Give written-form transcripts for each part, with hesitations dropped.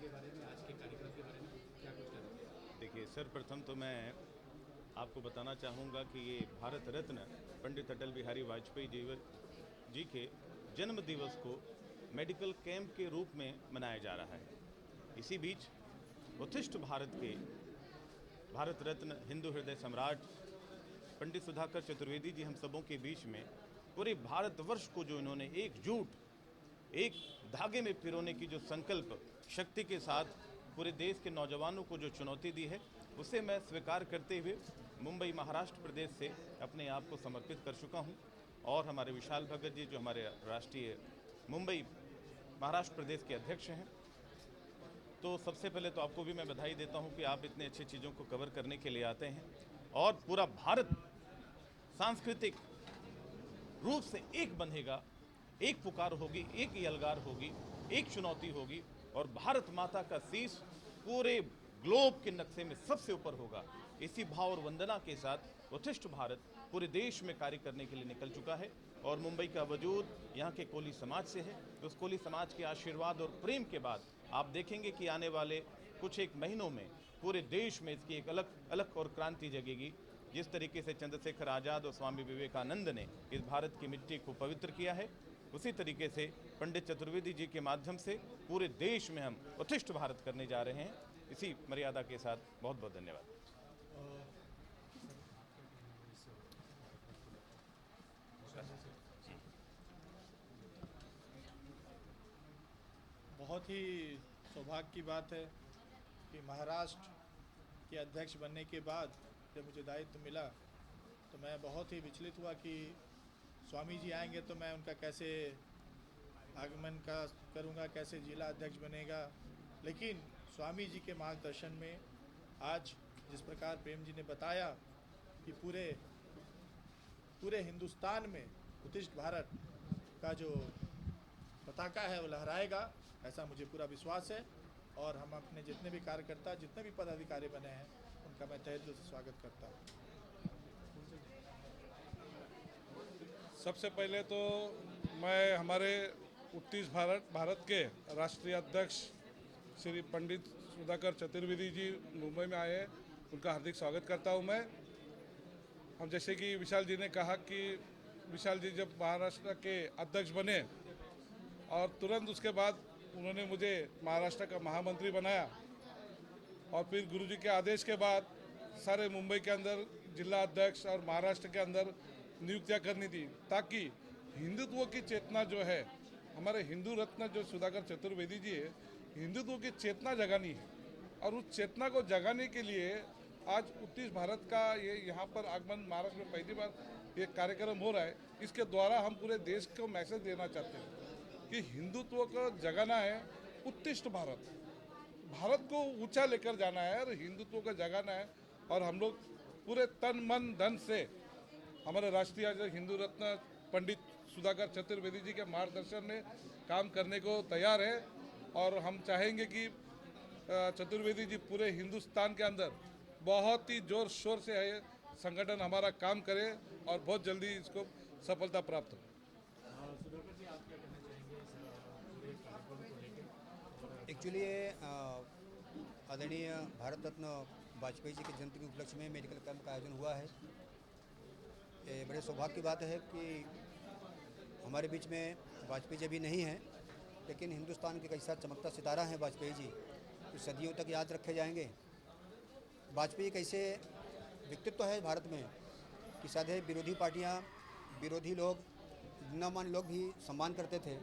के बारे में, आज के कार्यक्रम के बारे में क्या कुछ करेंगे? देखिए, सर्वप्रथम तो मैं आपको बताना चाहूँगा कि ये भारत रत्न पंडित अटल बिहारी वाजपेयी जी के जन्म दिवस को मेडिकल कैंप के रूप में मनाया जा रहा है। इसी बीच उत्कृष्ट भारत के भारत रत्न हिंदू हृदय सम्राट पंडित सुधाकर चतुर्वेदी जी हम सबों के बीच में पूरे भारतवर्ष को जो इन्होंने एक धागे में पिरोने की जो संकल्प शक्ति के साथ पूरे देश के नौजवानों को जो चुनौती दी है, उसे मैं स्वीकार करते हुए मुंबई महाराष्ट्र प्रदेश से अपने आप को समर्पित कर चुका हूं। और हमारे विशाल भगत जी जो हमारे राष्ट्रीय मुंबई महाराष्ट्र प्रदेश के अध्यक्ष हैं, तो सबसे पहले तो आपको भी मैं बधाई देता हूं कि आप इतने अच्छी चीज़ों को कवर करने के लिए आते हैं और पूरा भारत सांस्कृतिक रूप से एक बंधेगा, एक पुकार होगी, एक यलगार होगी, एक चुनौती होगी और भारत माता का शीश पूरे ग्लोब के नक्शे में सबसे ऊपर होगा। इसी भाव और वंदना के साथ उत्कृष्ट भारत पूरे देश में कार्य करने के लिए निकल चुका है और मुंबई का वजूद यहाँ के कोली समाज से है। तो उस कोली समाज के आशीर्वाद और प्रेम के बाद आप देखेंगे कि आने वाले कुछ एक महीनों में पूरे देश में इसकी एक अलग अलग और क्रांति जगेगी। जिस तरीके से चंद्रशेखर आज़ाद और स्वामी विवेकानंद ने इस भारत की मिट्टी को पवित्र किया है, उसी तरीके से पंडित चतुर्वेदी जी के माध्यम से पूरे देश में हम उत्कृष्ट भारत करने जा रहे हैं। इसी मर्यादा के साथ बहुत बहुत धन्यवाद। बहुत ही सौभाग्य की बात है कि महाराष्ट्र के अध्यक्ष बनने के बाद जब मुझे दायित्व मिला तो मैं बहुत ही विचलित हुआ कि स्वामी जी आएंगे तो मैं उनका कैसे आगमन का करूंगा, कैसे जिला अध्यक्ष बनेगा। लेकिन स्वामी जी के मार्गदर्शन में आज जिस प्रकार प्रेम जी ने बताया कि पूरे हिंदुस्तान में उत्कृष्ट भारत का जो पताका है वो लहराएगा, ऐसा मुझे पूरा विश्वास है। और हम अपने जितने भी कार्यकर्ता, जितने भी पदाधिकारी बने हैं, उनका मैं तहे दिल से स्वागत करता हूँ। सबसे पहले तो मैं हमारे उत्तीस भारत के राष्ट्रीय अध्यक्ष श्री पंडित सुधाकर चतुर्वेदी जी मुंबई में आए हैं, उनका हार्दिक स्वागत करता हूं मैं। हम जैसे कि विशाल जी ने कहा कि विशाल जी जब महाराष्ट्र के अध्यक्ष बने और तुरंत उसके बाद उन्होंने मुझे महाराष्ट्र का महामंत्री बनाया और फिर गुरुजी के आदेश के बाद सारे मुंबई के अंदर जिला अध्यक्ष और महाराष्ट्र के अंदर नियुक्तियां करनी थी, ताकि हिंदुत्व की चेतना जो है, हमारे हिंदू रत्न जो सुधाकर चतुर्वेदी जी है, हिंदुत्व की चेतना जगानी है। और उस चेतना को जगाने के लिए आज उत्तीस भारत का ये यहाँ पर आगमन महाराष्ट्र में पहली बार ये कार्यक्रम हो रहा है। इसके द्वारा हम पूरे देश को मैसेज देना चाहते हैं कि हिंदुत्व को जगाना है, उत्कृष्ट भारत को ऊंचा लेकर जाना है और हिंदुत्व को जगाना है। और हम लोग पूरे तन मन धन से हमारे राष्ट्रीय हिंदू रत्न पंडित सुधाकर चतुर्वेदी जी के मार्गदर्शन में काम करने को तैयार है। और हम चाहेंगे कि चतुर्वेदी जी पूरे हिंदुस्तान के अंदर बहुत ही जोर शोर से है संगठन हमारा काम करे और बहुत जल्दी इसको सफलता प्राप्त हो। सुधाकर जी, आप क्या कहना चाहेंगे इस पूरे कार्यक्रम को लेकर? एक्चुअली आदरणीय भारत रत्न वाजपेयी जी के जयंती के उपलक्ष्य में मेडिकल कैंप का आयोजन हुआ है। ये बड़े सौभाग्य की बात है कि हमारे बीच में वाजपेयी जी भी नहीं हैं, लेकिन हिंदुस्तान के कैसा चमकता सितारा हैं वाजपेयी जी, जो सदियों तक याद रखे जाएंगे। वाजपेयी कैसे व्यक्तित्व है भारत में कि शायद विरोधी पार्टियां, विरोधी लोग, गणमान्य लोग भी सम्मान करते थे।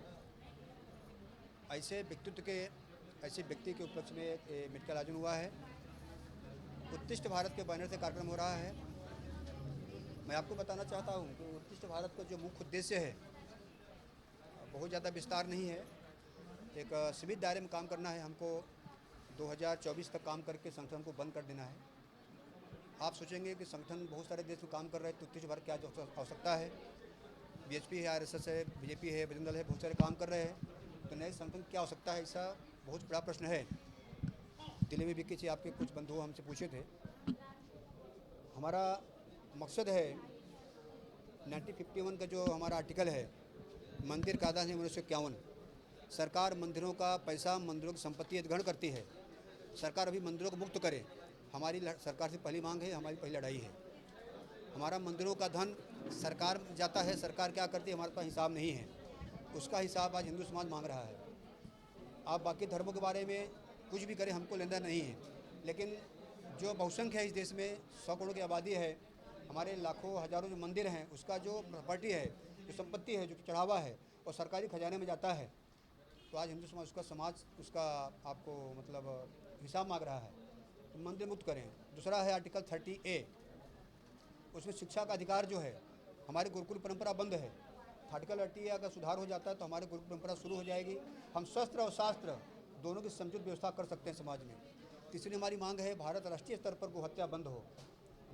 ऐसे व्यक्तित्व के, ऐसे व्यक्ति के उपलक्ष्य में मेडिकल आयोजन हुआ है। उत्कृष्ट भारत के बैनर से कार्यक्रम हो रहा है। मैं आपको बताना चाहता हूं कि उत्कृष्ट भारत का जो मुख्य उद्देश्य है बहुत ज़्यादा विस्तार नहीं है, एक सीमित दायरे में काम करना है। हमको 2024 तक काम करके संगठन को बंद कर देना है। आप सोचेंगे कि संगठन बहुत सारे देश में काम कर रहे हैं तो उत्कृष्ट भारत क्या आवश्यकता है? बीएचपी है, आरएसएस है, बीजेपी है, बजरंग दल है, बहुत सारे काम कर रहे हैं, तो नए संगठन क्या आवश्यकता है? ऐसा बहुत बड़ा प्रश्न है। दिल्ली में भी किसी आपके कुछ बंधु हमसे पूछे थे। हमारा मकसद है 1951 का जो हमारा आर्टिकल है, मंदिर कायदा है 1951, सरकार मंदिरों का पैसा, मंदिरों की संपत्ति अधिग्रहण करती है। सरकार अभी मंदिरों को मुक्त करे, हमारी सरकार से पहली मांग है, हमारी पहली लड़ाई है। हमारा मंदिरों का धन सरकार जाता है, सरकार क्या करती है हमारे पास हिसाब नहीं है, उसका हिसाब आज हिंदू समाज मांग रहा है। आप बाकी धर्मों के बारे में कुछ भी करें, हमको लेना नहीं है, लेकिन जो बहुसंख्य है इस देश में, 100 करोड़ की आबादी है, हमारे लाखों हजारों जो मंदिर हैं, उसका जो प्रॉपर्टी है, जो संपत्ति है, जो चढ़ावा है, और सरकारी खजाने में जाता है, तो आज हिंदू समाज उसका आपको मतलब हिसाब मांग रहा है। तो मंदिर मुक्त करें। दूसरा है आर्टिकल 30A, उसमें शिक्षा का अधिकार जो है, हमारी गुरुकुल परंपरा बंद है। आर्टिकल 30A अगर सुधार हो जाता है तो हमारी गुरुकुल परंपरा शुरू हो जाएगी। हम शस्त्र और शास्त्र दोनों की समुचित व्यवस्था कर सकते हैं समाज में। तीसरी हमारी मांग है भारत राष्ट्रीय स्तर पर गोहत्या बंद हो।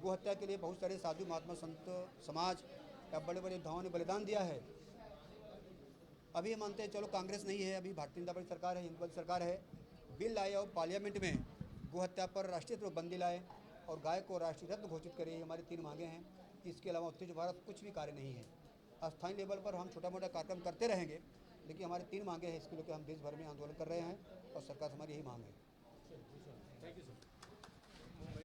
गोहत्या के लिए बहुत सारे साधु महात्मा संत समाज या बड़े बड़े योद्धाओं ने बलिदान दिया है। अभी मानते हैं चलो कांग्रेस नहीं है, अभी भारतीय जनता पार्टी सरकार है, हिंदू वाली सरकार है, बिल लाए और पार्लियामेंट में गोहत्या पर राष्ट्रीय स्तर पर बंदी लाए और गाय को राष्ट्रीय रत्न घोषित करे। ये हमारी 3 मांगे हैं। इसके अलावा उत्तर भारत कुछ भी कार्य नहीं है। स्थानीय लेवल पर हम छोटा मोटा कार्यक्रम करते रहेंगे, लेकिन हमारी 3 मांगे हैं, इसके लिए हम देश भर में आंदोलन कर रहे हैं और सरकार से हमारी यही मांग है। Thank you sir.